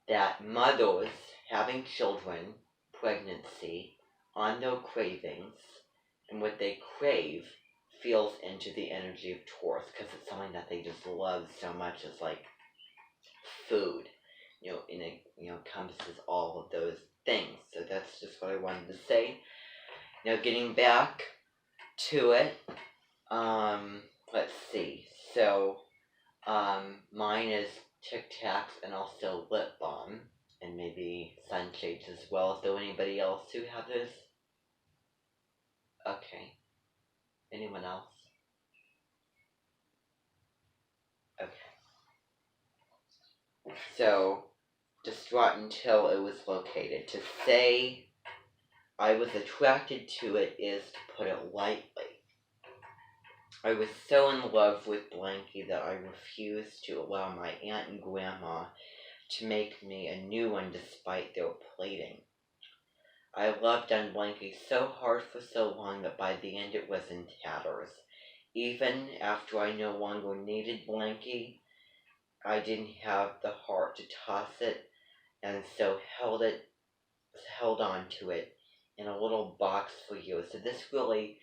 that mothers having children, pregnancy, on their cravings, and what they crave feels into the energy of Taurus because it's something that they just love so much as like food, and it encompasses all of those things. So that's just what I wanted to say. Now getting back to it, let's see. So mine is Tic Tacs and also lip balm and maybe sunshades as well. So anybody else who have this? Okay. Anyone else? Okay. So distraught until it was located. To say I was attracted to it is to put it lightly. I was so in love with Blanky that I refused to allow my aunt and grandma to make me a new one despite their pleading. I loved on Blanky so hard for so long that by the end it was in tatters. Even after I no longer needed Blanky, I didn't have the heart to toss it, and so held on to it in a little box for you. So this really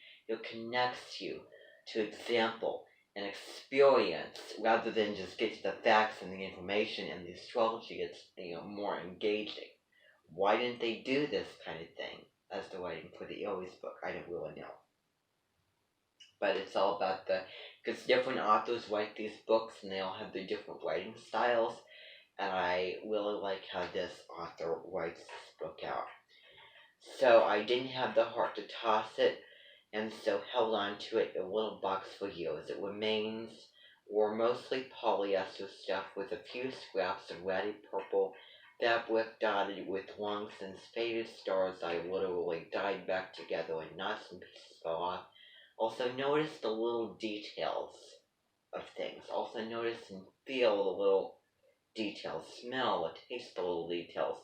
connects you to example and experience rather than just get to the facts and the information, and the astrology gets more engaging. Why didn't they do this kind of thing as the writing for the Aries book? I don't really know. But it's all about because different authors write these books and they all have their different writing styles, and I really like how this author writes this book out. So I didn't have the heart to toss it, and so held on to it in a little box for years. It remains were mostly polyester stuff with a few scraps of ratty purple fabric dotted with long since faded stars I literally dyed back together and knots and pieces fell off. Also notice the little details of things. Also notice and feel the little details. Smell and taste the little details.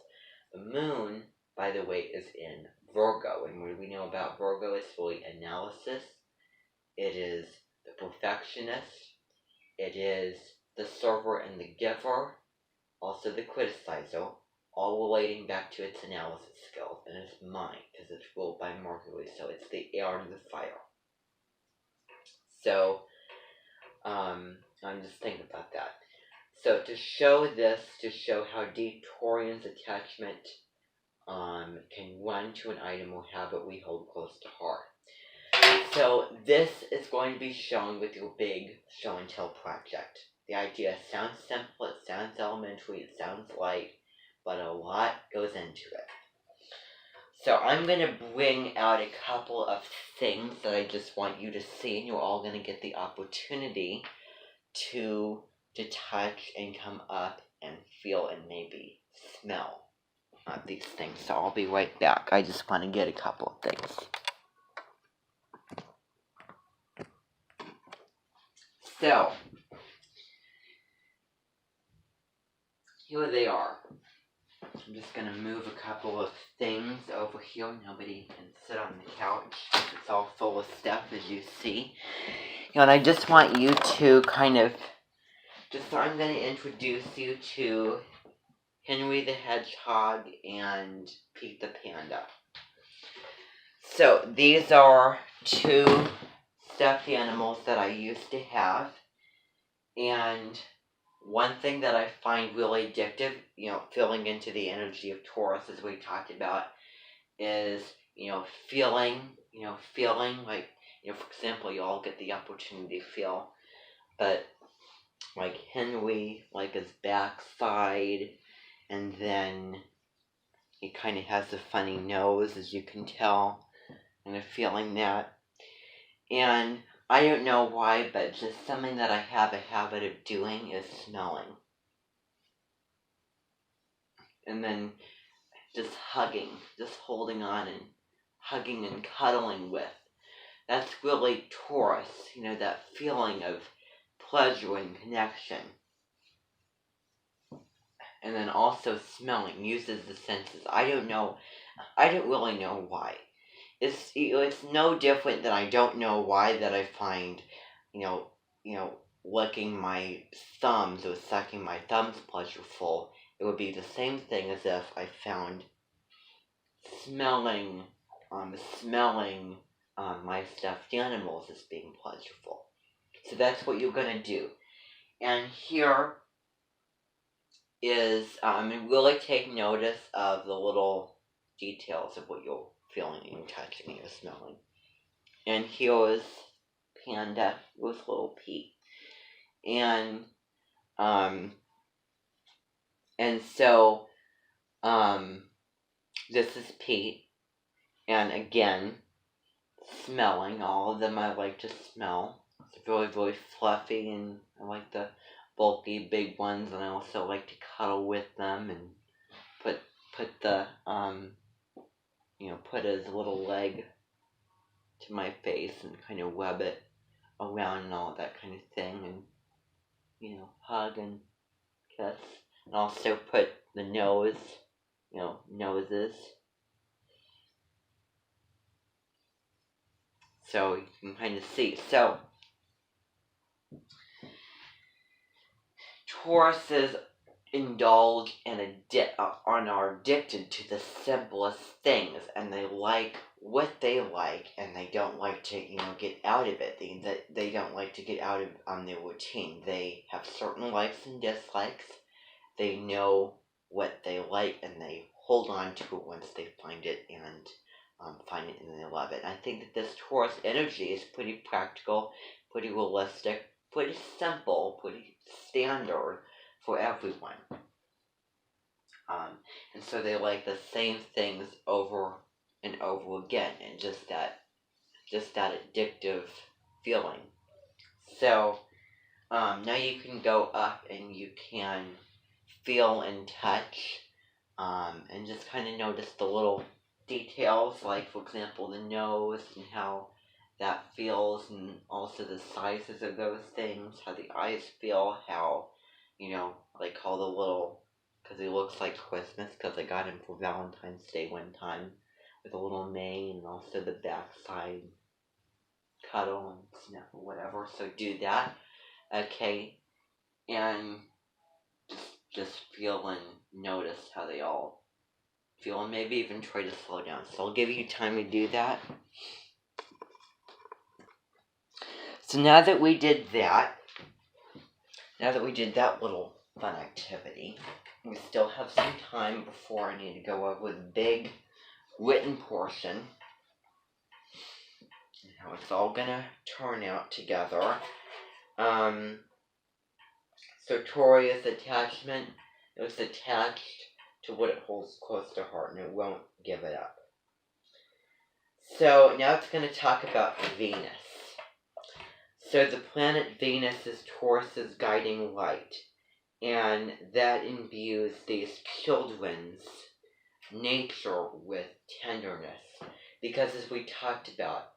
The moon, by the way, is in Virgo, and what we know about Virgo is really analysis. It is the perfectionist. It is the server and the giver, also the criticizer, all relating back to its analysis skills and its mind, because it's ruled by Mercury, so it's the air and the fire. So, I'm just thinking about that. So to show how deep Taurian's attachment can run to an item or habit we hold close to heart. So this is going to be shown with your big show and tell project. The idea sounds simple, it sounds elementary, it sounds light, but a lot goes into it. So I'm going to bring out a couple of things that I just want you to see, and you're all going to get the opportunity to touch and come up and feel and maybe smell these things. So I'll be right back. I just want to get a couple of things. So, here they are. I'm just going to move a couple of things over here. Nobody can sit on the couch. It's all full of stuff, as you see. And I just want you to so I'm going to introduce you to Henry the Hedgehog and Pete the Panda. So, these are two stuffed animals that I used to have. And one thing that I find really addictive, filling into the energy of Taurus, as we talked about, is, feeling like, for example, you all get the opportunity to feel, but like Henry, like his backside, and then he kind of has a funny nose, as you can tell, and I'm feeling that. And I don't know why, but just something that I have a habit of doing is smelling. And then just hugging, just holding on and hugging and cuddling with. That's really Taurus, that feeling of pleasure and connection. And then also smelling, uses the senses. I don't really know why. It's no different than I don't know why that I find, licking my thumbs or sucking my thumbs pleasureful, it would be the same thing as if I found smelling my stuffed animals as being pleasurable. So that's what you're gonna do. And here is, really take notice of the little details of what you're feeling and touching and you're smelling. And here is Panda with little Pete. And so, this is Pete. And again, smelling. All of them I like to smell. It's really, really fluffy, and I like the bulky, big ones, and I also like to cuddle with them and put the, put his little leg to my face and kind of web it around and all that kind of thing, and, hug and kiss. And also put the noses. So you can kind of see. So, Tauruses indulge and are addicted to the simplest things, and they like what they like, and they don't like to, get out of it. They don't like to get out of their routine. They have certain likes and dislikes. They know what they like, and they hold on to it once they find it, and they love it. And I think that this Taurus energy is pretty practical, pretty realistic, pretty simple, pretty standard for everyone. And so they like the same things over and over again, and just that addictive feeling. So now you can go up and you can feel and touch, and just kind of notice the little details, like, for example, the nose and how that feels, and also the sizes of those things, how the eyes feel, how, like all the little, because he looks like Christmas, because I got him for Valentine's Day one time, with a little mane, and also the backside cuddle and snap or whatever, so do that, okay, and just feel and notice how they all feel, and maybe even try to slow down. So I'll give you time to do that. So now that we did that little fun activity, we still have some time before I need to go over the big written portion, and how it's all gonna turn out together. So Toria's attachment, it was attached to what it holds close to heart, and it won't give it up. So now it's going to talk about Venus. So the planet Venus is Taurus's guiding light, and that imbues these children's nature with tenderness. Because as we talked about,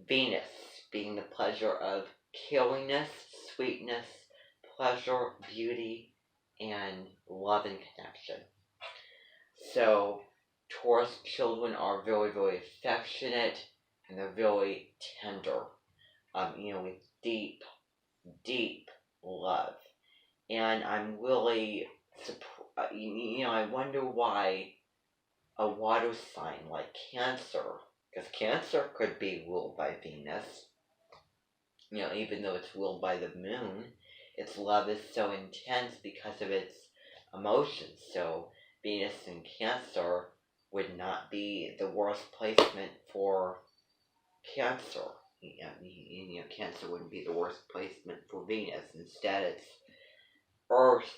Venus being the pleasure of caringness, sweetness, pleasure, beauty, and love and connection. So Taurus children are very, very affectionate, and they're very tender, with deep, deep love. And I'm really, I wonder why a water sign like Cancer, because Cancer could be ruled by Venus, even though it's ruled by the moon, its love is so intense because of its emotions. So Venus in Cancer would not be the worst placement for Cancer. Cancer wouldn't be the worst placement for Venus. Instead, it's Earth,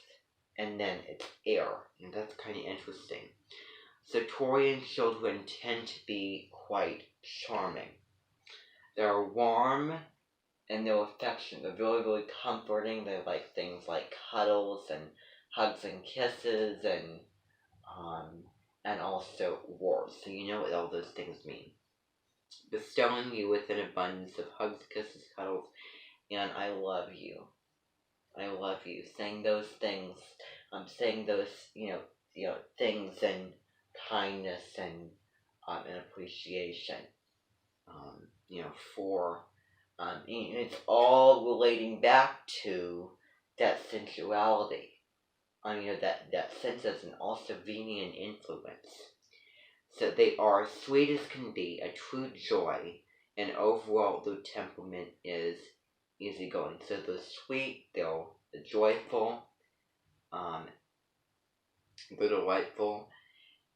and then it's air. And that's kind of interesting. So Taurian children tend to be quite charming. They're warm, and they're affectionate. They're really, really comforting. They like things like cuddles and hugs and kisses, and also warmth. So you know what all those things mean. Bestowing you with an abundance of hugs, kisses, cuddles, and I love you. I love you. Saying those things. Saying those, things and kindness and appreciation. For it's all relating back to that sensuality. that senses and also Venetian influence. So they are sweet as can be, a true joy, and overall their temperament is easygoing. So they're sweet, they're joyful, they're delightful,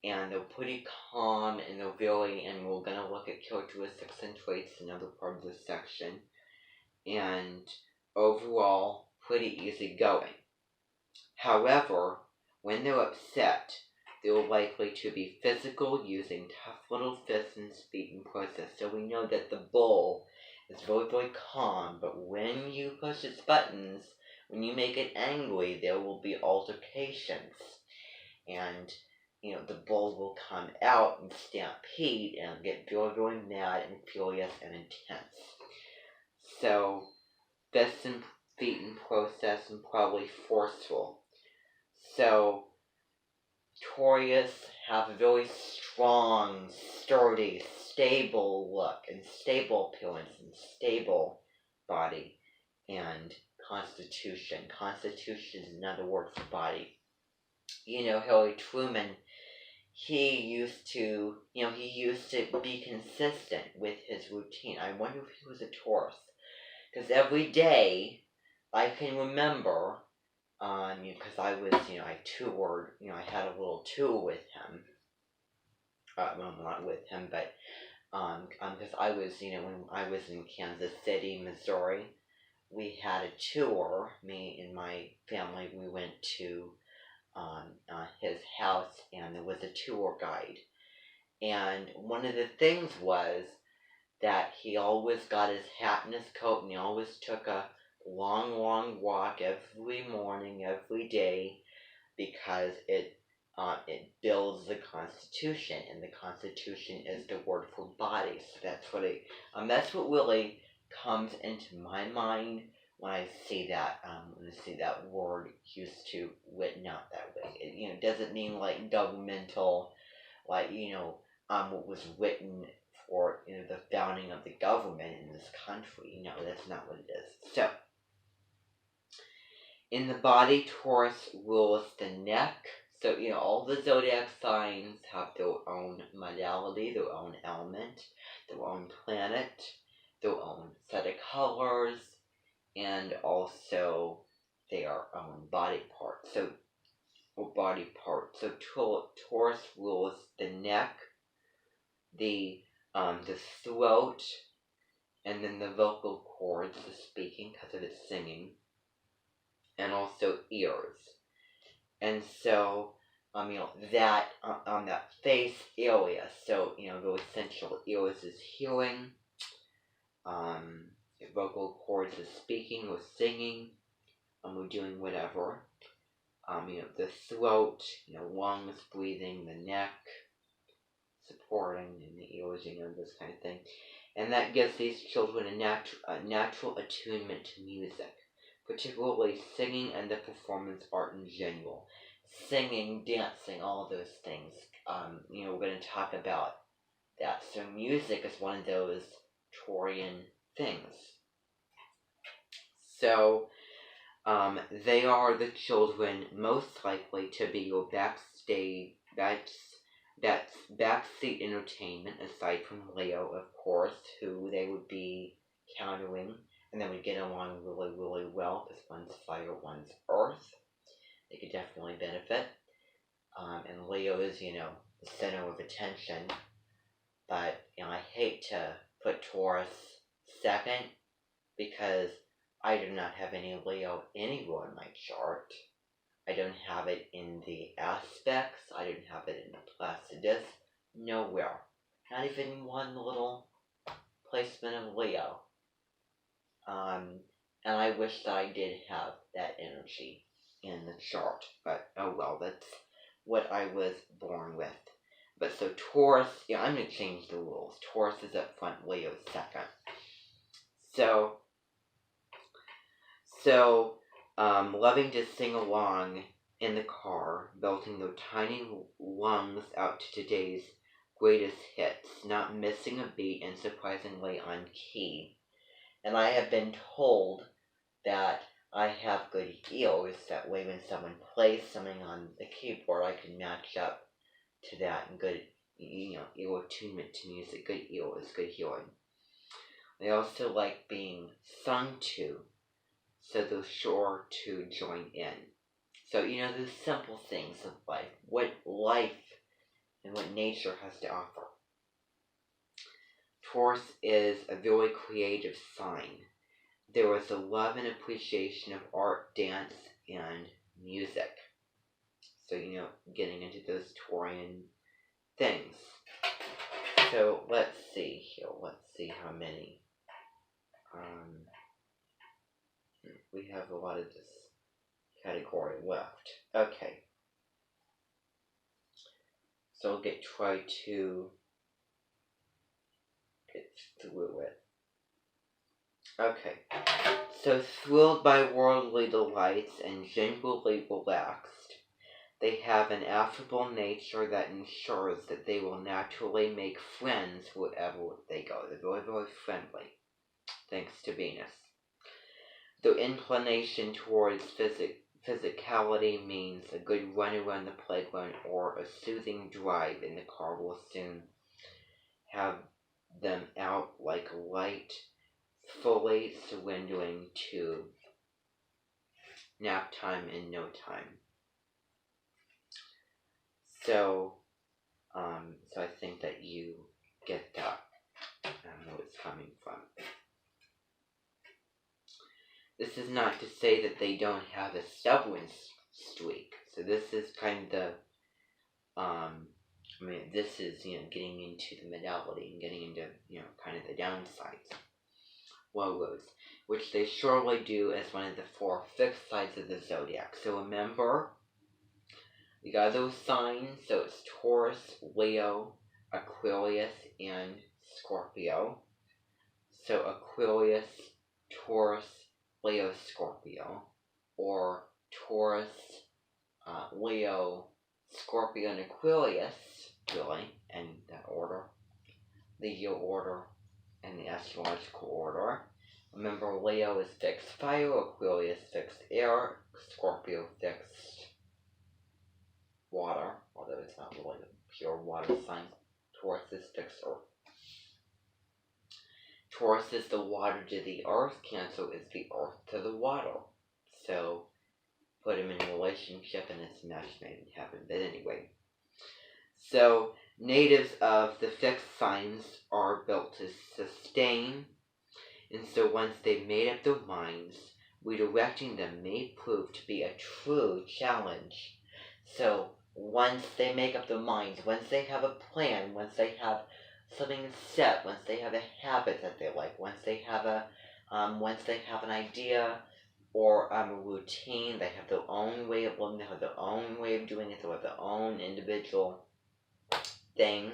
and they're pretty calm, and they're very, and we're going to look at characteristics and traits in another part of this section, and overall pretty easygoing. However, when they're upset, they're likely to be physical, using tough little fists and speaking process. So we know that the bull is very, very calm, but when you push its buttons, when you make it angry, there will be altercations. And, the bull will come out and stampede and get very, very mad and furious and intense. So, fists and feet and process and probably forceful. So, Taurus have a very strong, sturdy, stable look and stable appearance and stable body and constitution. Constitution is another word for body. Harry Truman, he used to be consistent with his routine. I wonder if he was a Taurus. Because every day, I can remember, because I was, I toured, I had a little tour with him. Well, not with him, but, because I was, when I was in Kansas City, Missouri, we had a tour, me and my family, we went to, his house, and there was a tour guide. And one of the things was that he always got his hat and his coat, and he always took a long, long walk every morning, every day, because it builds the Constitution, and the Constitution is the word for body. So that's what really comes into my mind when I see that word used to written out that way. It doesn't mean like governmental, like what was written for the founding of the government in this country. No, that's not what it is. So, in the body, Taurus rules the neck. So, all the zodiac signs have their own modality, their own element, their own planet, their own set of colors, and also their own body part. So, Taurus rules the neck, the throat, and then the vocal cords, the speaking, because of its singing, and also ears. And so, that on that face area, so, the essential ears is hearing, vocal cords is speaking or singing, or doing whatever. The throat, lungs, breathing, the neck, supporting, and the ears, this kind of thing. And that gives these children a natural attunement to music, particularly singing and the performance art in general. Singing, dancing, all of those things. We're going to talk about that. So music is one of those Taurian things. So, they are the children most likely to be your backseat entertainment, aside from Leo, of course, who they would be countering, and they would get along really, really well, because one's fire, one's earth. They could definitely benefit. And Leo is, the center of attention. But, I hate to put Taurus second, because I do not have any Leo anywhere in my chart. I don't have it in the aspects. I don't have it in the Placidus. Nowhere. Not even one little placement of Leo. And I wish that I did have that energy in the chart. But, oh well, that's what I was born with. But so Taurus, I'm going to change the rules. Taurus is up front, Leo is second. So, loving to sing along in the car, belting their tiny lungs out to today's greatest hits, not missing a beat, and surprisingly on key. And I have been told that I have good ears. That way when someone plays something on the keyboard, I can match up to that and good, ear attunement to music, good ears, good hearing. I also like being sung to, so they're sure to join in. So, those simple things of life, what life and what nature has to offer. Taurus is a very creative sign. There is a love and appreciation of art, dance, and music. So, getting into those Taurian things. So, let's see here. Let's see how many. We have a lot of this category left. Okay. So we'll try to get through it. Okay. So thrilled by worldly delights and genuinely relaxed, they have an affable nature that ensures that they will naturally make friends wherever they go. They're very, very friendly, thanks to Venus. Their inclination towards physicality means a good run around the playground or a soothing drive in the car will soon have them out like light, fully surrendering to nap time in no time. So I think that you get that. I don't know where it's coming from. This is not to say that they don't have a stubborn streak. So this is kind of this is, getting into the modality and getting into, kind of the downsides. Woes, which they surely do as one of the 4 fixed sides of the zodiac. So remember, we got those signs. So it's Taurus, Leo, Aquarius, and Scorpio. So Aquarius, Taurus, Leo, Scorpio, or Taurus, Leo, Scorpio, and Aquarius, really, in that order, the year order, and the astrological order. Remember, Leo is fixed fire, Aquarius fixed air, Scorpio fixed water, although it's not really a pure water sign. Taurus is fixed earth. Taurus is the water to the earth, Cancer is the earth to the water. So, put them in a relationship and it's a match made in heaven. But anyway, so natives of the fixed signs are built to sustain, and so once they've made up their minds, redirecting them may prove to be a true challenge. So once they make up their minds, once they have a plan, once they have something set, once they have a habit that they like, once they have an idea or a routine, they have their own way of living, they have their own way of doing it, they have their own individual thing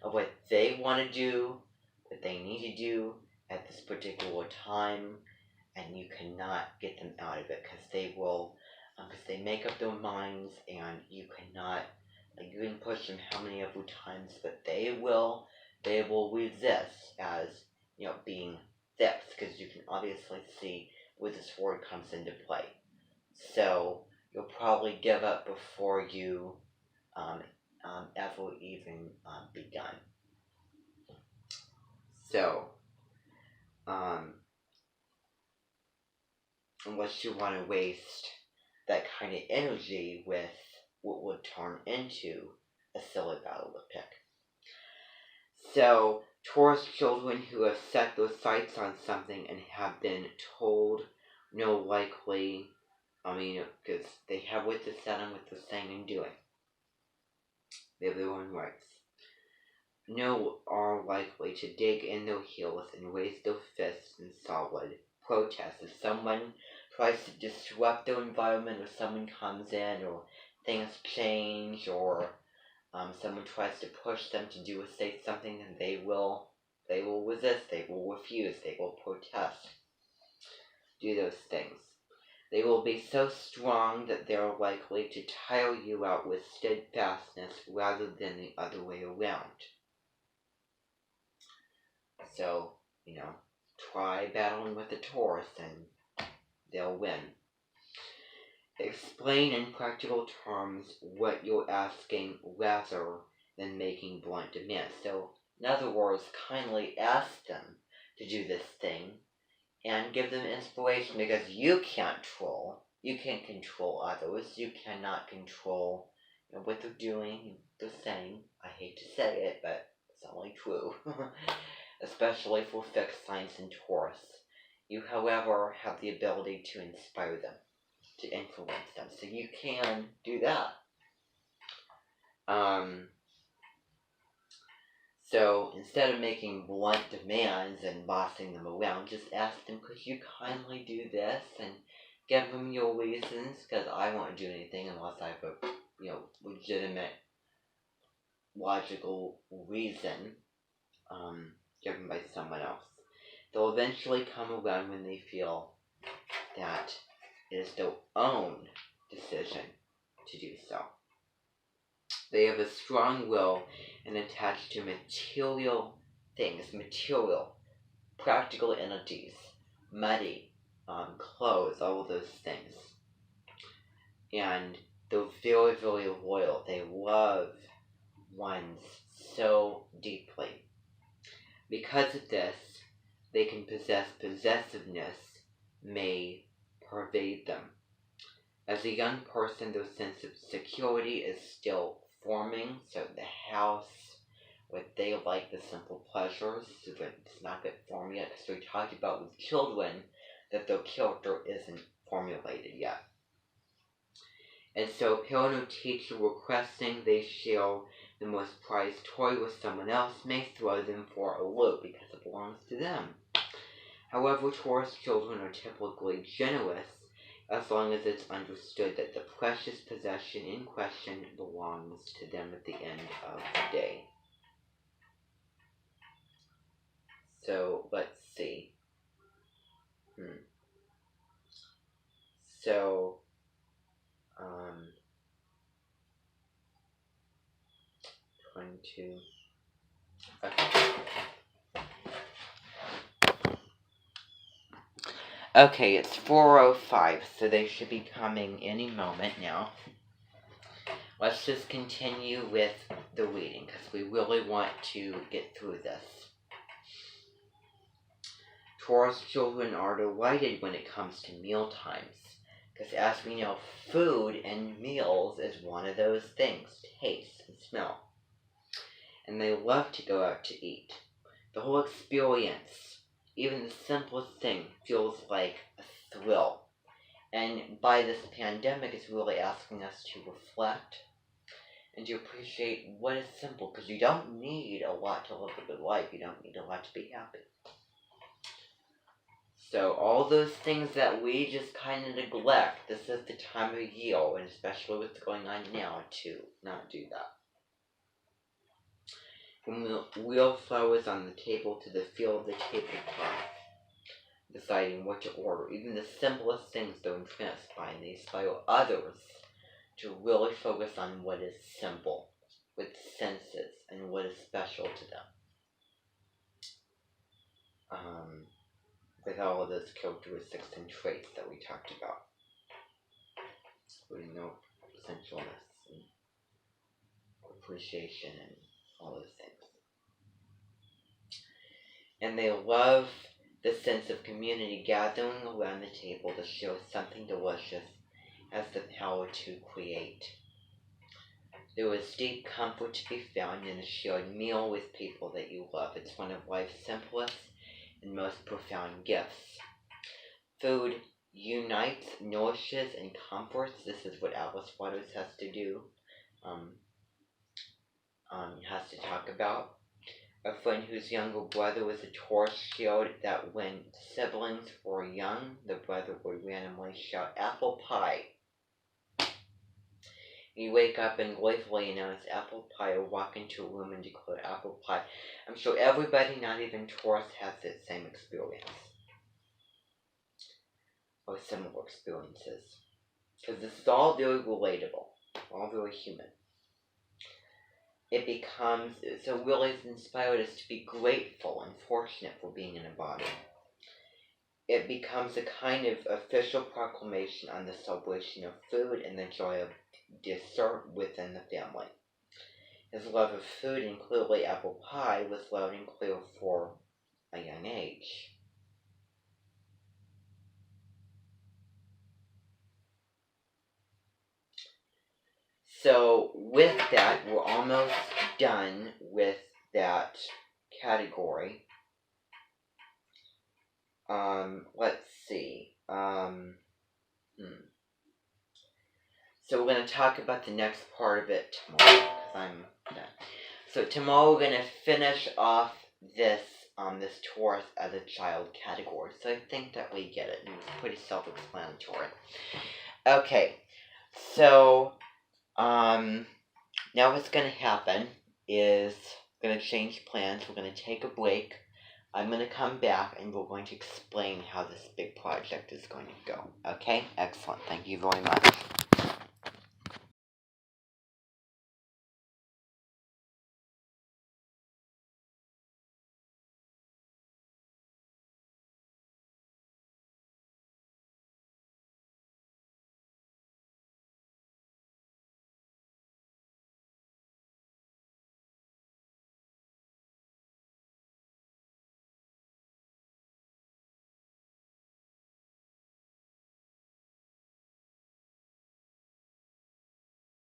of what they want to do, what they need to do at this particular time, and you cannot get them out of it because they make up their minds, and you cannot, you can push them how many other times, but they will resist as, being fixed, because you can obviously see where this word comes into play. So you'll probably give up before you ever even begun. So, unless you want to waste that kind of energy with what would turn into a silly battle to pick. So, Taurus children who have set their sights on something and have been told no likely, because they have what they're set on, what they're saying and doing. They have their own rights. No are likely to dig in their heels and raise their fists in solid protest. If someone tries to disrupt their environment, or someone comes in, or things change, or someone tries to push them to do or say something, then they will resist, they will refuse, they will protest. Do those things. They will be so strong that they are likely to tire you out with steadfastness rather than the other way around. So, try battling with the Taurus and they'll win. Explain in practical terms what you're asking rather than making blunt demands. So, in other words, kindly ask them to do this thing and give them inspiration, because you can't control others. You cannot control what they're doing, they're saying. I hate to say it, but it's only true. Especially for fixed signs and Taurus. You, however, have the ability to inspire them, to influence them. So you can do that. So instead of making blunt demands and bossing them around, just ask them, could you kindly do this? And give them your reasons, because I won't do anything unless I have a legitimate, logical reason given by someone else. They'll eventually come around when they feel that it is their own decision to do so. They have a strong will and attached to material things, practical entities, money, clothes, all of those things. And they're very, very loyal. They love ones so deeply. Because of this, they can possessiveness may pervade them. As a young person, their sense of security is still forming, so the house, what they like, the simple pleasures, so that it's not yet formed yet, because we talked about with children that their character isn't formulated yet. And so, parent or teacher requesting they share the most prized toy with someone else may throw them for a loop because it belongs to them. However, Taurus children are typically generous as long as it's understood that the precious possession in question belongs to them at the end of the day. So, let's see. So, 22. Okay, it's 4:05, so they should be coming any moment now. Let's just continue with the reading, because we really want to get through this. Taurus children are delighted when it comes to meal times, because as we know, food and meals is one of those things, taste and smell. And they love to go out to eat. The whole experience, even the simplest thing, feels like a thrill. And by this pandemic, it's really asking us to reflect and to appreciate what is simple, because you don't need a lot to live a good life. You don't need a lot to be happy. So all those things that we just kind of neglect, this is the time of year, and especially what's going on now, to not do that. From the real flowers on the table to the feel of the tablecloth, deciding what to order. Even the simplest things don't transpire, and they inspire others to really focus on what is simple, with senses, and what is special to them. With all of those characteristics and traits that we talked about. Including essentialness and appreciation and all those things. And they love the sense of community. Gathering around the table to share something delicious has the power to create. There is deep comfort to be found in a shared meal with people that you love. It's one of life's simplest and most profound gifts. Food unites, nourishes, and comforts. This is what Alice Waters has to do. Has to talk about. A friend whose younger brother was a Taurus shared that when siblings were young, the brother would randomly shout, "Apple pie." You wake up and gleefully announce apple pie, or walk into a room and declare apple pie. I'm sure everybody, not even Taurus, has that same experience. Or similar experiences. Because this is all very relatable. All very human. It becomes, so really it's inspired us to be grateful and fortunate for being in a body. it becomes a kind of official proclamation on the celebration of food and the joy of dessert within the family. His love of food, and clearly apple pie, was loud and clear for a young age. So with that, we're almost done with that category. Let's see. So we're going to talk about the next part of it tomorrow, because I'm done. So tomorrow we're going to finish off this this Taurus as a child category. So I think that we get it, and it's pretty self-explanatory. Okay, so now what's going to happen is we're going to change plans. We're going to take a break. I'm going to come back, and we're going to explain how this big project is going to go. Okay? Excellent. Thank you very much.